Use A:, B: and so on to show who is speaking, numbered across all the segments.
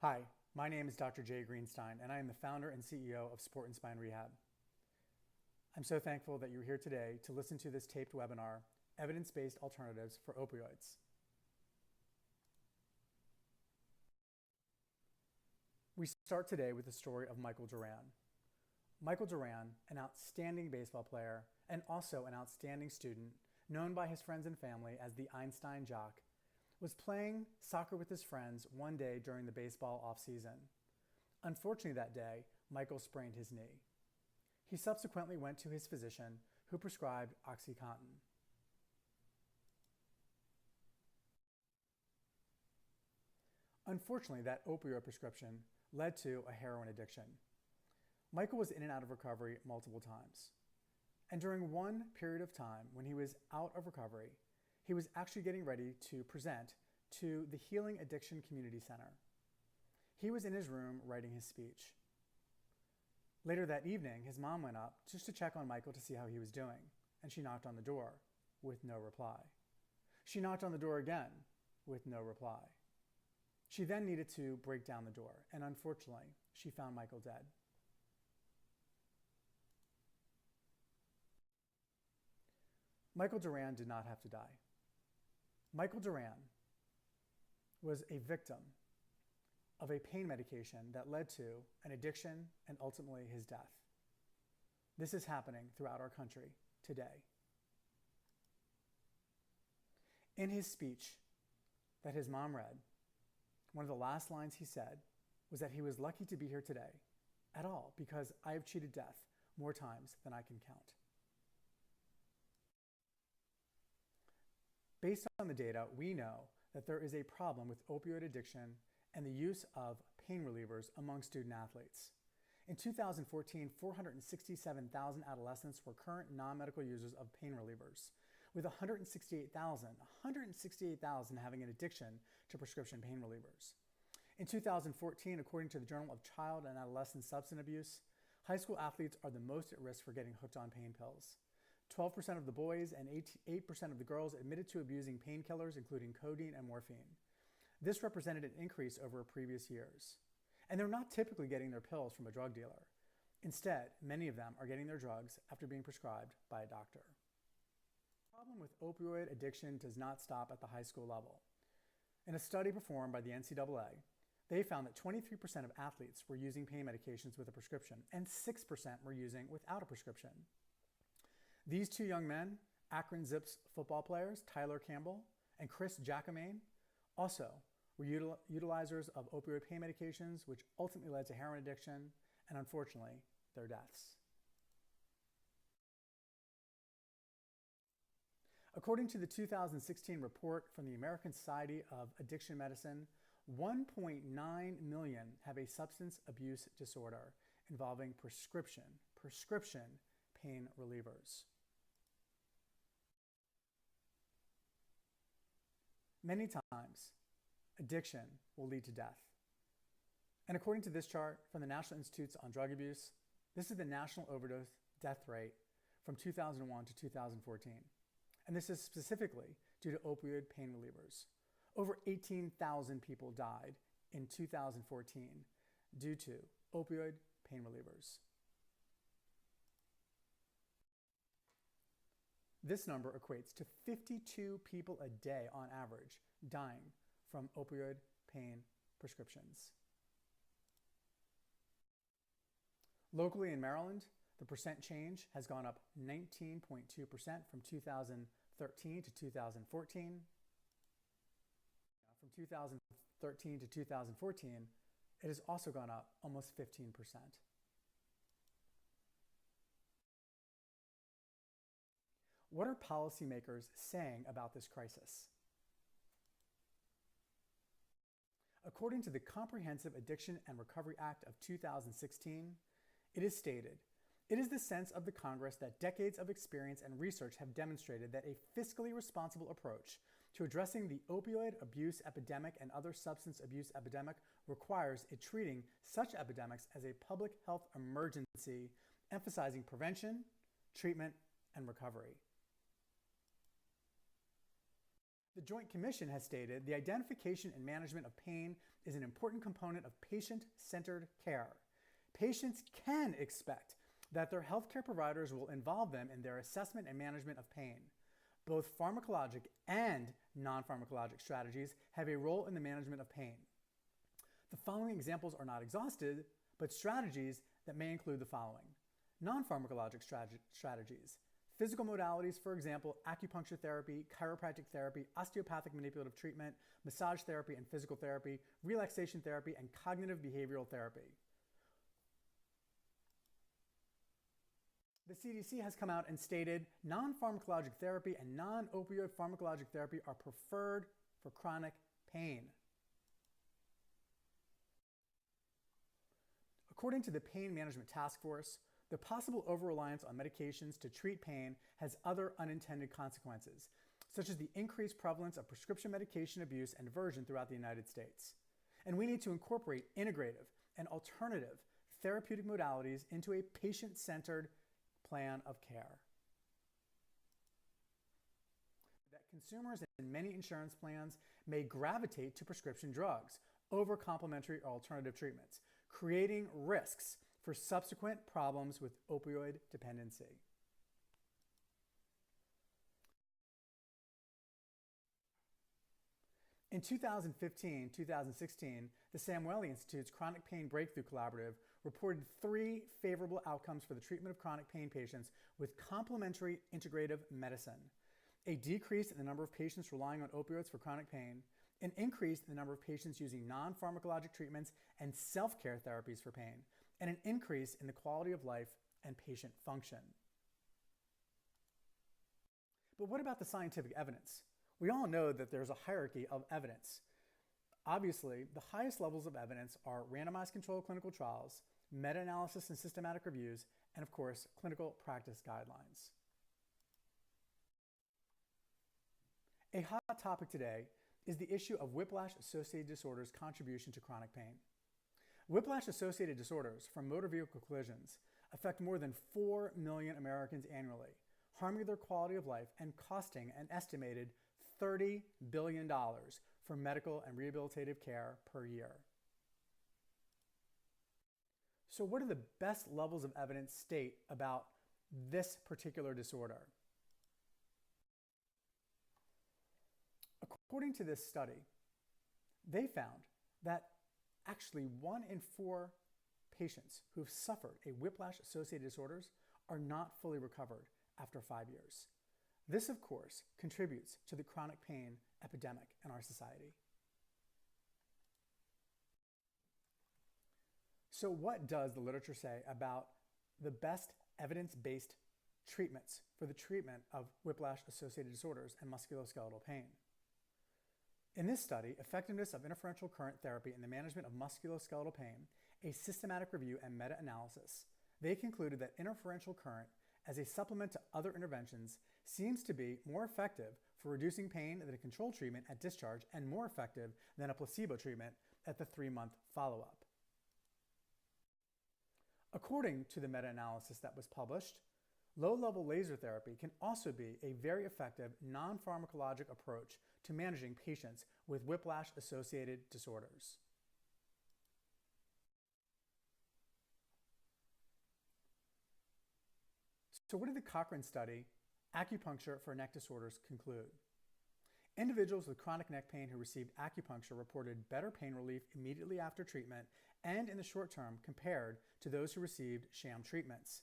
A: Hi, my name is Dr. Jay Greenstein, and I am the founder and CEO of Sport and Spine Rehab. I'm so thankful that you're here today to listen to this taped webinar, Evidence-Based Alternatives for Opioids. We start today with the story of Michael Duran. Michael Duran, an outstanding baseball player and also an outstanding student, known by his friends and family as the Einstein Jock, was playing soccer with his friends one day during the baseball offseason. Unfortunately that day, Michael sprained his knee. He subsequently went to his physician, who prescribed OxyContin. Unfortunately, that opioid prescription led to a heroin addiction. Michael was in and out of recovery multiple times. And during one period of time when he was out of recovery, he was actually getting ready to present to the Healing Addiction Community Center. He was in his room writing his speech. Later that evening, his mom went up just to check on Michael to see how he was doing, and she knocked on the door with no reply. She knocked on the door again with no reply. She then needed to break down the door, and unfortunately, she found Michael dead. Michael Duran did not have to die. Michael Duran was a victim of a pain medication that led to an addiction and ultimately his death. This is happening throughout our country today. In his speech that his mom read, one of the last lines he said was that he was lucky to be here today at all because I have cheated death more times than I can count. Based on the data, we know that there is a problem with opioid addiction and the use of pain relievers among student athletes. In 2014, 467,000 adolescents were current non-medical users of pain relievers, with 168,000 having an addiction to prescription pain relievers. In 2014, according to the Journal of Child and Adolescent Substance Abuse, high school athletes are the most at risk for getting hooked on pain pills. 12% of the boys and 8% of the girls admitted to abusing painkillers, including codeine and morphine. This represented an increase over previous years. And they're not typically getting their pills from a drug dealer. Instead, many of them are getting their drugs after being prescribed by a doctor. The problem with opioid addiction does not stop at the high school level. In a study performed by the NCAA, they found that 23% of athletes were using pain medications with a prescription and 6% were using without a prescription. These two young men, Akron Zips football players, Tyler Campbell and Chris Jacquemain, also were utilizers of opioid pain medications, which ultimately led to heroin addiction and, unfortunately, their deaths. According to the 2016 report from the American Society of Addiction Medicine, 1.9 million have a substance abuse disorder involving prescription pain relievers. Many times, addiction will lead to death. And according to this chart from the National Institutes on Drug Abuse, this is the national overdose death rate from 2001 to 2014. And this is specifically due to opioid pain relievers. Over 18,000 people died in 2014 due to opioid pain relievers. This number equates to 52 people a day on average dying from opioid pain prescriptions. Locally in Maryland, the percent change has gone up 19.2% from 2013 to 2014. From 2013 to 2014, it has also gone up almost 15%. What are policymakers saying about this crisis? According to the Comprehensive Addiction and Recovery Act of 2016, it is stated, "It is the sense of the Congress that decades of experience and research have demonstrated that a fiscally responsible approach to addressing the opioid abuse epidemic and other substance abuse epidemic requires it treating such epidemics as a public health emergency, emphasizing prevention, treatment, and recovery." The Joint Commission has stated the identification and management of pain is an important component of patient-centered care. Patients can expect that their healthcare providers will involve them in their assessment and management of pain. Both pharmacologic and non-pharmacologic strategies have a role in the management of pain. The following examples are not exhausted, but strategies that may include the following. Non-pharmacologic strategies. Physical modalities, for example, acupuncture therapy, chiropractic therapy, osteopathic manipulative treatment, massage therapy and physical therapy, relaxation therapy, and cognitive behavioral therapy. The CDC has come out and stated non-pharmacologic therapy and non-opioid pharmacologic therapy are preferred for chronic pain. According to the Pain Management Task Force, the possible over-reliance on medications to treat pain has other unintended consequences, such as the increased prevalence of prescription medication abuse and diversion throughout the United States. And we need to incorporate integrative and alternative therapeutic modalities into a patient-centered plan of care. That consumers in many insurance plans may gravitate to prescription drugs over complementary or alternative treatments, creating risks for subsequent problems with opioid dependency. In 2015-2016, the Samueli Institute's Chronic Pain Breakthrough Collaborative reported 3 favorable outcomes for the treatment of chronic pain patients with complementary integrative medicine: a decrease in the number of patients relying on opioids for chronic pain, an increase in the number of patients using non-pharmacologic treatments and self-care therapies for pain, and an increase in the quality of life and patient function. But what about the scientific evidence? We all know that there's a hierarchy of evidence. Obviously, the highest levels of evidence are randomized controlled clinical trials, meta-analysis and systematic reviews, and of course, clinical practice guidelines. A hot topic today is the issue of whiplash-associated disorders' contribution to chronic pain. Whiplash-associated disorders from motor vehicle collisions affect more than 4 million Americans annually, harming their quality of life and costing an estimated $30 billion for medical and rehabilitative care per year. So what do the best levels of evidence state about this particular disorder? According to this study, they found that actually 1 in 4 patients who've suffered a whiplash-associated disorders are not fully recovered after 5 years. This, of course, contributes to the chronic pain epidemic in our society. So what does the literature say about the best evidence-based treatments for the treatment of whiplash-associated disorders and musculoskeletal pain? In this study, Effectiveness of Interferential Current Therapy in the Management of Musculoskeletal Pain, a systematic review and meta-analysis, they concluded that interferential current as a supplement to other interventions seems to be more effective for reducing pain than a control treatment at discharge and more effective than a placebo treatment at the 3-month follow-up. According to the meta-analysis that was published, low-level laser therapy can also be a very effective non-pharmacologic approach to managing patients with whiplash-associated disorders. So what did the Cochrane study, Acupuncture for Neck Disorders, conclude? Individuals with chronic neck pain who received acupuncture reported better pain relief immediately after treatment and in the short term compared to those who received sham treatments.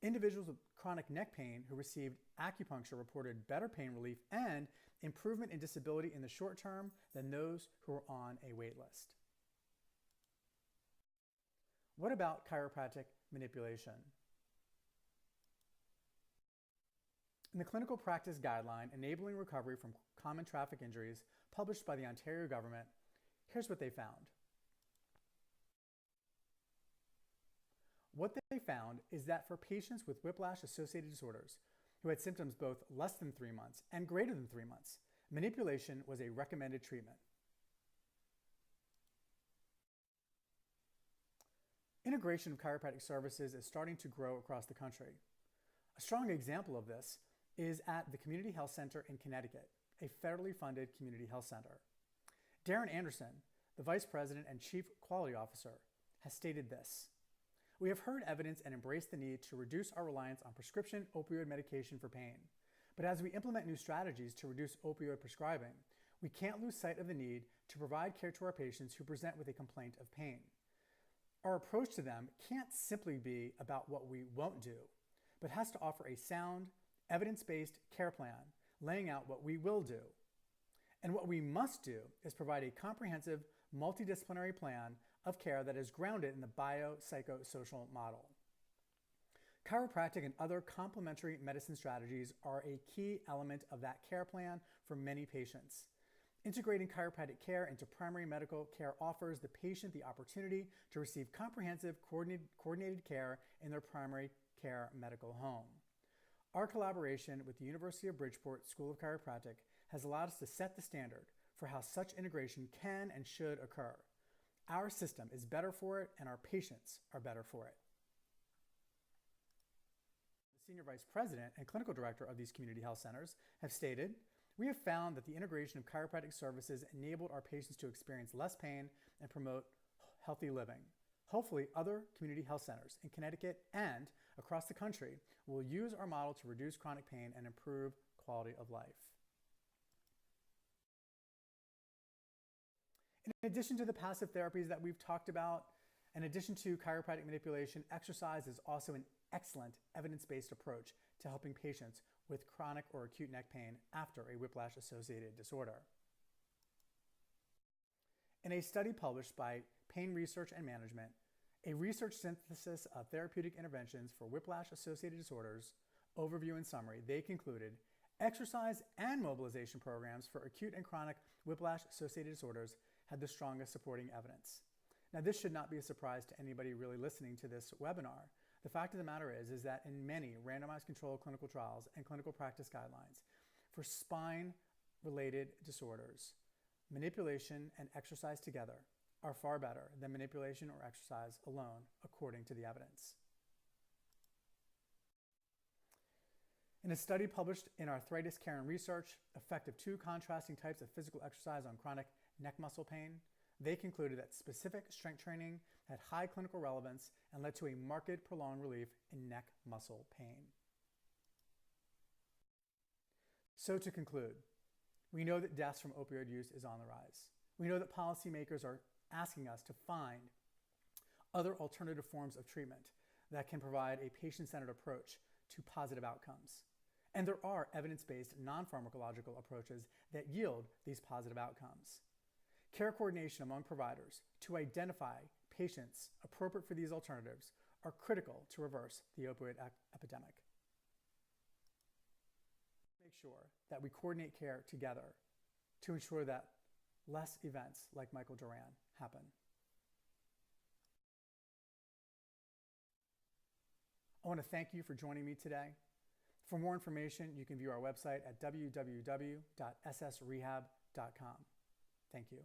A: Individuals with chronic neck pain who received acupuncture reported better pain relief and improvement in disability in the short term than those who were on a wait list. What about chiropractic manipulation? In the Clinical Practice Guideline, Enabling Recovery from Common Traffic Injuries, published by the Ontario government, here's what they found. What they found is that for patients with whiplash-associated disorders who had symptoms both less than 3 months and greater than 3 months, manipulation was a recommended treatment. Integration of chiropractic services is starting to grow across the country. A strong example of this is at the Community Health Center in Connecticut. a federally funded community health center. Darren Anderson, the Vice President and Chief Quality Officer, has stated this: "We have heard evidence and embraced the need to reduce our reliance on prescription opioid medication for pain. But as we implement new strategies to reduce opioid prescribing, we can't lose sight of the need to provide care to our patients who present with a complaint of pain. Our approach to them can't simply be about what we won't do, but has to offer a sound, evidence-based care plan laying out what we will do. And what we must do is provide a comprehensive, multidisciplinary plan of care that is grounded in the biopsychosocial model. Chiropractic and other complementary medicine strategies are a key element of that care plan for many patients. Integrating chiropractic care into primary medical care offers the patient the opportunity to receive comprehensive, coordinated care in their primary care medical home. Our collaboration with the University of Bridgeport School of Chiropractic has allowed us to set the standard for how such integration can and should occur. Our system is better for it, and our patients are better for it." The Senior Vice President and Clinical Director of these community health centers have stated, "We have found that the integration of chiropractic services enabled our patients to experience less pain and promote healthy living. Hopefully, other community health centers in Connecticut and across the country will use our model to reduce chronic pain and improve quality of life." In addition to the passive therapies that we've talked about, in addition to chiropractic manipulation, exercise is also an excellent evidence-based approach to helping patients with chronic or acute neck pain after a whiplash-associated disorder. In a study published by Pain Research and Management, a research synthesis of therapeutic interventions for whiplash-associated disorders, overview and summary, they concluded exercise and mobilization programs for acute and chronic whiplash-associated disorders had the strongest supporting evidence. Now, this should not be a surprise to anybody really listening to this webinar. The fact of the matter is that in many randomized controlled clinical trials and clinical practice guidelines for spine-related disorders, manipulation and exercise together are far better than manipulation or exercise alone, according to the evidence. In a study published in Arthritis Care and Research, effect of two contrasting types of physical exercise on chronic neck muscle pain, they concluded that specific strength training had high clinical relevance and led to a marked prolonged relief in neck muscle pain. So to conclude, we know that deaths from opioid use is on the rise. We know that policymakers are asking us to find other alternative forms of treatment that can provide a patient-centered approach to positive outcomes. And there are evidence-based non-pharmacological approaches that yield these positive outcomes. Care coordination among providers to identify patients appropriate for these alternatives are critical to reverse the opioid epidemic. Make sure that we coordinate care together to ensure that less events like Michael Duran happen. I want to thank you for joining me today. For more information, you can view our website at www.ssrehab.com. Thank you.